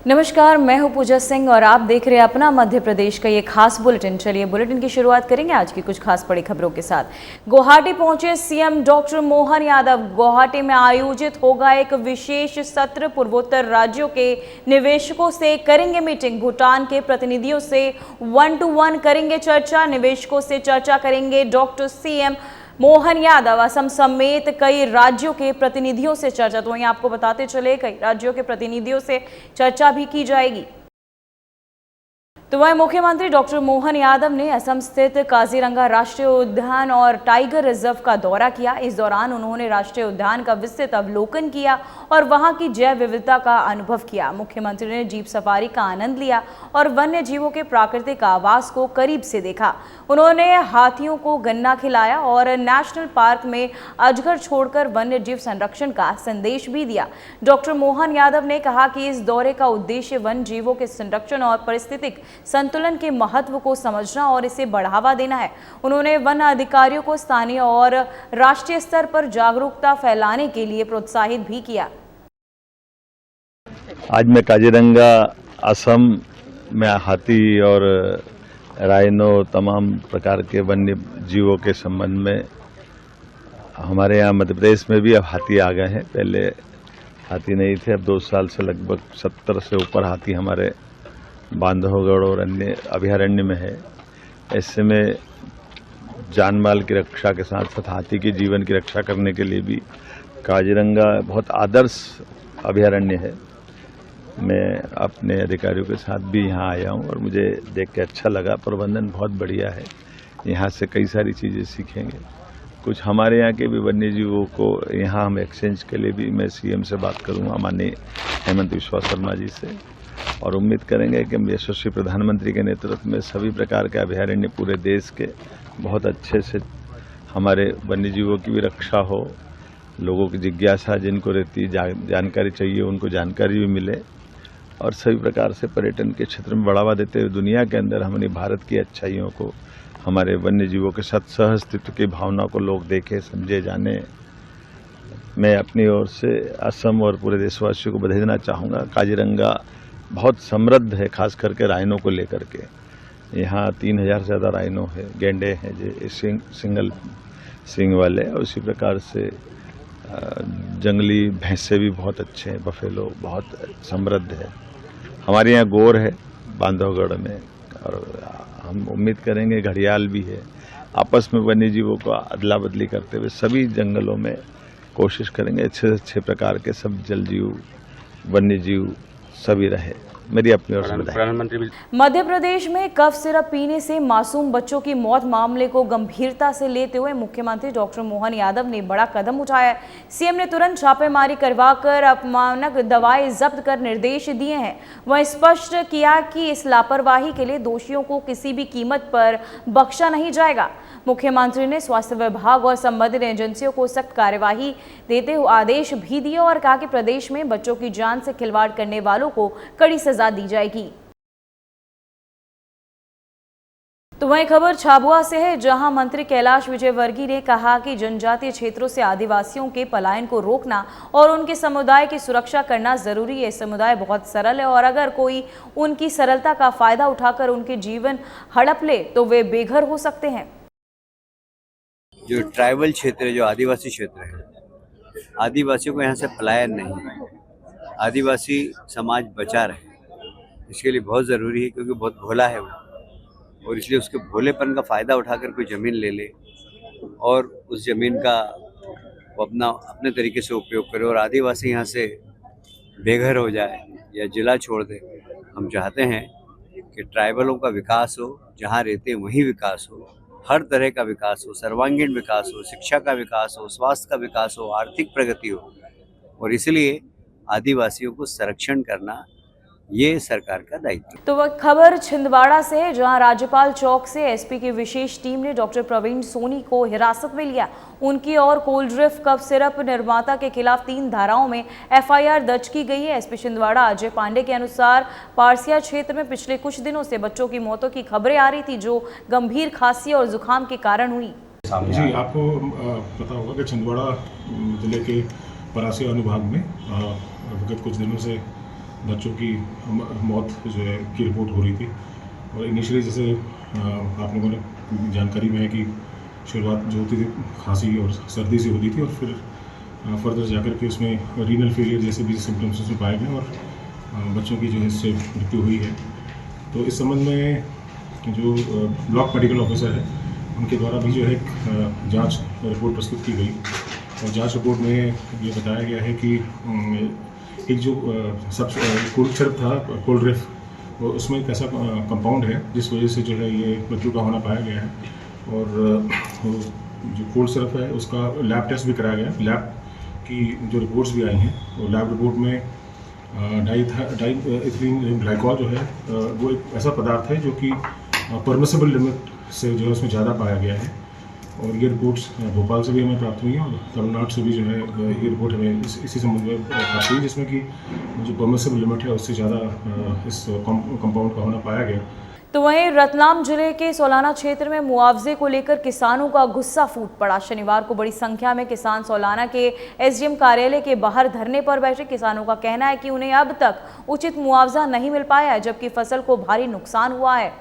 नमस्कार, मैं हूं पूजा सिंह और आप देख रहे हैं अपना मध्य प्रदेश का ये खास बुलेटिन। चलिए बुलेटिन की शुरुआत करेंगे आज की कुछ खास बड़ी खबरों के साथ। गुवाहाटी पहुंचे सीएम डॉक्टर मोहन यादव। गुवाहाटी में आयोजित होगा एक विशेष सत्र। पूर्वोत्तर राज्यों के निवेशकों से करेंगे मीटिंग। भूटान के प्रतिनिधियों से 1-to-1 करेंगे चर्चा। निवेशकों से चर्चा करेंगे डॉक्टर सीएम मोहन यादव। असम समेत कई राज्यों के प्रतिनिधियों से चर्चा। तो वहीं आपको बताते चले कई राज्यों के प्रतिनिधियों से चर्चा भी की जाएगी। तो वहीं मुख्यमंत्री डॉक्टर मोहन यादव ने असम स्थित काजीरंगा राष्ट्रीय उद्यान और टाइगर रिजर्व का दौरा किया। इस दौरान उन्होंने राष्ट्रीय उद्यान का विस्तृत अवलोकन किया और वहां की जैव विविधता का अनुभव किया। मुख्यमंत्री ने जीप सफारी का आनंद लिया और वन्य जीवों के प्राकृतिक आवास को करीब से देखा। उन्होंने हाथियों को गन्ना खिलाया और नेशनल पार्क में अजगर छोड़कर वन्य जीव संरक्षण का संदेश भी दिया। डॉक्टर मोहन यादव ने कहा कि इस दौरे का उद्देश्य वन्य जीवों के संरक्षण और पारिस्थितिक संतुलन के महत्व को समझना और इसे बढ़ावा देना है। उन्होंने वन अधिकारियों को स्थानीय और राष्ट्रीय स्तर पर जागरूकता फैलाने के लिए प्रोत्साहित भी किया। आज मैं काजीरंगा असम में हाथी और राइनो तमाम प्रकार के वन्य जीवों के संबंध में, हमारे यहाँ मध्य प्रदेश में भी अब हाथी आ गए हैं। पहले हाथी नहीं थे, अब 2 साल से लगभग 70 से ऊपर हाथी हमारे बांधवगढ़ और अन्य अभयारण्य में है। ऐसे में जान माल की रक्षा के साथ साथ हाथी के जीवन की रक्षा करने के लिए भी काजीरंगा बहुत आदर्श अभयारण्य है। मैं अपने अधिकारियों के साथ भी यहाँ आया हूँ और मुझे देख के अच्छा लगा। प्रबंधन बहुत बढ़िया है। यहाँ से कई सारी चीज़ें सीखेंगे। कुछ हमारे यहाँ के भी वन्य जीवों को यहाँ हम एक्सचेंज के लिए भी मैं सीएम से बात करूँगा, माननीय हेमंत बिस्वा शर्मा जी से, और उम्मीद करेंगे कि यशस्वी प्रधानमंत्री के नेतृत्व में सभी प्रकार के अभयारण्य पूरे देश के बहुत अच्छे से हमारे वन्य जीवों की भी रक्षा हो। लोगों की जिज्ञासा जिनको रहती जानकारी चाहिए उनको जानकारी भी मिले और सभी प्रकार से पर्यटन के क्षेत्र में बढ़ावा देते हुए दुनिया के अंदर हमारी भारत की अच्छाइयों को, हमारे वन्य जीवों के साथ सह अस्तित्व की भावना को लोग देखें, समझे, जाने। मैं अपनी ओर से असम और पूरे देशवासियों को बधाई देना चाहूँगा। काजीरंगा बहुत समृद्ध है, खास करके राइनो को लेकर के। यहाँ 3000 से ज़्यादा राइनो है, गेंडे हैं जो सिंगल सिंग वाले, और उसी प्रकार से जंगली भैंसे भी बहुत अच्छे हैं, बफेलो बहुत समृद्ध है। हमारे यहाँ गोर है बांधवगढ़ में, और हम उम्मीद करेंगे घड़ियाल भी है। आपस में वन्य जीवों को अदला बदली करते हुए सभी जंगलों में कोशिश करेंगे अच्छे से अच्छे प्रकार के सब जल जीव, वन्य जीव सभी रहे। मेरी अपनी ओर से बधाई। मध्य प्रदेश में कफ सिरप पीने से मासूम बच्चों की मौत मामले को गंभीरता से लेते हुए मुख्यमंत्री डॉक्टर मोहन यादव ने बड़ा कदम उठाया। सीएम ने तुरंत छापेमारी करवाकर अपमानक दवाएं जब्त कर निर्देश दिए हैं। वह स्पष्ट किया कि इस लापरवाही के लिए दोषियों को किसी भी कीमत पर बख्शा नहीं जाएगा। मुख्यमंत्री ने स्वास्थ्य विभाग और संबंधित एजेंसियों को सख्त कार्यवाही देते हुए आदेश भी दिए और कहा कि प्रदेश में बच्चों की जान से खिलवाड़ करने वालों को कड़ी सजा दी जाएगी। तो वहीं खबर झाबुआ से है, जहां मंत्री कैलाश विजयवर्गीय ने कहा कि जनजातीय क्षेत्रों से आदिवासियों के पलायन को रोकना और उनके समुदाय की सुरक्षा करना जरूरी है। समुदाय बहुत सरल है और अगर कोई उनकी सरलता का फायदा उठाकर उनके जीवन हड़प ले तो वे बेघर हो सकते हैं। जो ट्राइबल क्षेत्र है, जो आदिवासी क्षेत्र है, आदिवासियों को यहाँ से पलायन नहीं, आदिवासी समाज बचा रहे, इसके लिए बहुत ज़रूरी है, क्योंकि बहुत भोला है वो, और इसलिए उसके भोलेपन का फ़ायदा उठाकर कोई ज़मीन ले ले और उस ज़मीन का वो अपने तरीके से उपयोग करे और आदिवासी यहाँ से बेघर हो जाए या जिला छोड़ दे। हम चाहते हैं कि ट्राइबलों का विकास हो, जहाँ रहते हैं वहीं विकास हो, हर तरह का विकास हो, सर्वांगीण विकास हो, शिक्षा का विकास हो, स्वास्थ्य का विकास हो, आर्थिक प्रगति हो, और इसलिए आदिवासियों को संरक्षण करना ये सरकार का दायित्व। तो वह खबर छिंदवाड़ा से है, जहां राज्यपाल चौक से एसपी की विशेष टीम ने डॉक्टर प्रवीण सोनी को हिरासत में लिया। उनकी और कोल्ड्रिफ्ट कफ सिरप निर्माता के खिलाफ 3 धाराओं में एफआईआर दर्ज की गई है। एसपी छिंदवाड़ा अजय पांडे के अनुसार पारसिया क्षेत्र में पिछले कुछ दिनों से बच्चों की मौतों की खबरें आ रही थी, जो गंभीर खांसी और जुकाम के कारण हुई। जी, आपको पता होगा कि छिंदवाड़ा जिले के परासिया अनुभाग में विगत कुछ दिनों से बच्चों की मौत जो है की रिपोर्ट हो रही थी। और इनिशियली जैसे आप लोगों ने जानकारी में है कि शुरुआत जो होती थी खांसी और सर्दी से होती थी, और फिर फर्दर जाकर के उसमें रीनल फेलियर जैसे भी सिम्टम्स उसमें पाए गए और बच्चों की जो है इससे मृत्यु हुई है। तो इस संबंध में जो ब्लॉक मेडिकल ऑफिसर है उनके द्वारा भी जो है एक जांच रिपोर्ट प्रस्तुत की गई, और जांच रिपोर्ट में ये बताया गया है कि एक जो सब कोल्ड सिरप था कोल्ड रेफ, वो उसमें एक ऐसा कंपाउंड है जिस वजह से जो है ये मृत्यु का होना पाया गया है। और जो कोल्ड सिरप है उसका लैब टेस्ट भी कराया गया। लैब की जो रिपोर्ट्स भी आई हैं, वो लैब रिपोर्ट में डाइइथीलिन ग्लाइकॉल जो है वो एक ऐसा पदार्थ है जो कि परमिसिबल लिमिट से जो है उसमें ज़्यादा पाया गया है। और ये रिपोर्ट्स भोपाल से भी हमें प्राप्त हुई हैं, और तमिलनाडु से भी जो है ये रिपोर्ट हमें इसी संबंध में प्राप्त हुई, जिसमें कि जो परमिसिबल लिमिट है उससे ज़्यादा इस कंपाउंड का होना पाया गया। तो वहीं रतलाम जिले के सोलाना क्षेत्र में मुआवजे को लेकर किसानों का गुस्सा फूट पड़ा। शनिवार को बड़ी संख्या में किसान सोलाना के एसडीएम कार्यालय के बाहर धरने पर बैठे। किसानों का कहना है कि उन्हें अब तक उचित मुआवजा नहीं मिल पाया है, जबकि फसल को भारी नुकसान हुआ है।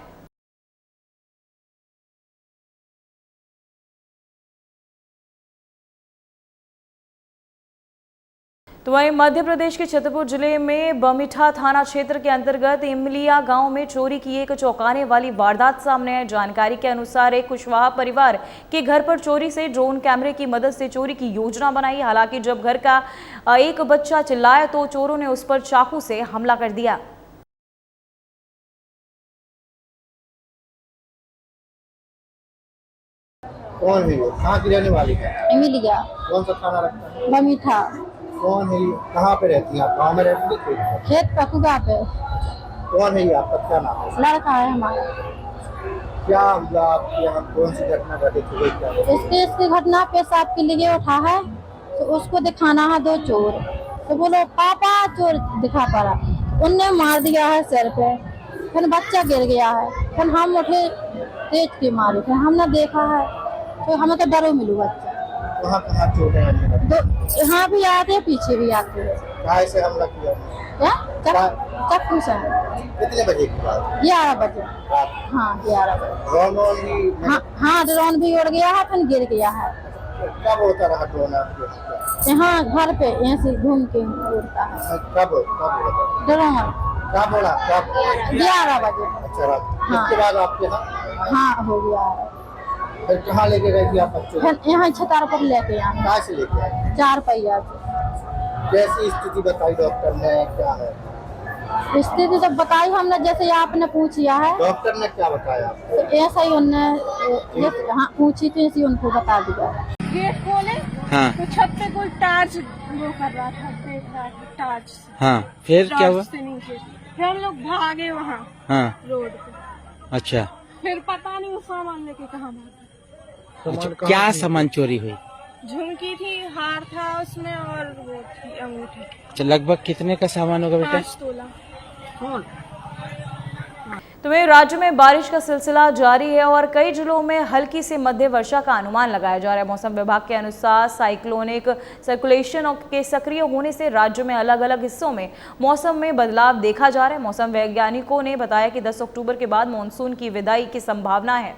तो वहीं मध्य प्रदेश के छतरपुर जिले में बमिठा थाना क्षेत्र के अंतर्गत इमलिया गांव में चोरी की एक चौंकाने वाली वारदात सामने है। जानकारी के अनुसार एक कुशवाहा परिवार के घर पर चोरी से ड्रोन कैमरे की मदद से चोरी की योजना बनाई। हालांकि जब घर का एक बच्चा चिल्लाया तो चोरों ने उस पर चाकू से हमला कर दिया। कौन है ये? कहाँ की रहने वाली है? इमलिया। कौन सा खाना रखता है? बमिठा। कौन है ये? कहाँ पे रहती है आप? गाँव में रहती है? खेत पकुगा पे। कौन है ये? आपका क्या नाम है? लड़का है हमारा। क्या हुआ आपके यहाँ? कौन सी घटना घटित हुई? क्या इसकी घटना पेशाब के लिए उठा है, तो उसको दिखाना है दो चोर, तो बोलो पापा चोर दिखा पड़ा, उनने मार दिया है सिर पे, फिर बच्चा गिर गया है, फिर हम उठे तेज के मारे, फिर हमने देखा है तो हमें तो डरो मिलू बच्चा। कहाँ कहाँ चोट है? यहाँ भी आते पीछे भी आते हैं। कहाँ से हमला किया? क्या चक्कू से? कितने बजे की बात? 11 बजे। हाँ 11 बजे। ड्रोन भी? हाँ ड्रोन भी उड़ गया है, फिर गिर गया है। कब उड़ता रहा ड्रोन आपके? यहाँ घर पे ऐसे घूम के उड़ता है। कब उड़ता? ड्रोन कब उड़ा? कब? 11 बजे। अच्छा रात। हाँ। उसके बाद आपके यहाँ? हाँ हो गया है। फिर कहाँ लेके गए थे आप बच्चों को? फिर यहाँ छतार पर लेके आए। कहाँ से लेके आए? 4 पहिया से। कैसी स्थिति बताई डॉक्टर ने? क्या है स्थिति तो बताई हमने, जैसे आपने पूछिया है। डॉक्टर ने क्या बताया आपको? तो ऐसा ही उनने हाँ पूछी थी, ऐसी उनको बता दिया। गेट खोले हाँ तो छत पे कोई टार्च वो कर रहा था, देख रहा था टार्च से। हाँ फिर क्या हुआ? से नीचे फिर हम लोग भागे वहाँ हाँ रोड पे। अच्छा फिर पता नहीं वो सामान लेके कहाँ भागे। अच्छा क्या सामान चोरी हुई? झुमकी थी, हार था उसमें, और वो थी अंगूठी। अच्छा लगभग कितने का सामान होगा बेटा? 5 तोला। तो वहीं राज्य में बारिश का सिलसिला जारी है और कई जिलों में हल्की से मध्य वर्षा का अनुमान लगाया जा रहा है। मौसम विभाग के अनुसार साइक्लोनिक सर्कुलेशन के सक्रिय होने से राज्य में अलग अलग हिस्सों में मौसम में बदलाव देखा जा रहा है। मौसम वैज्ञानिकों ने बताया कि 10 अक्टूबर के बाद मानसून की विदाई की संभावना है।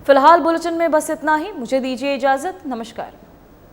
फिलहाल बुलेटिन में बस इतना ही। मुझे दीजिए इजाजत। नमस्कार।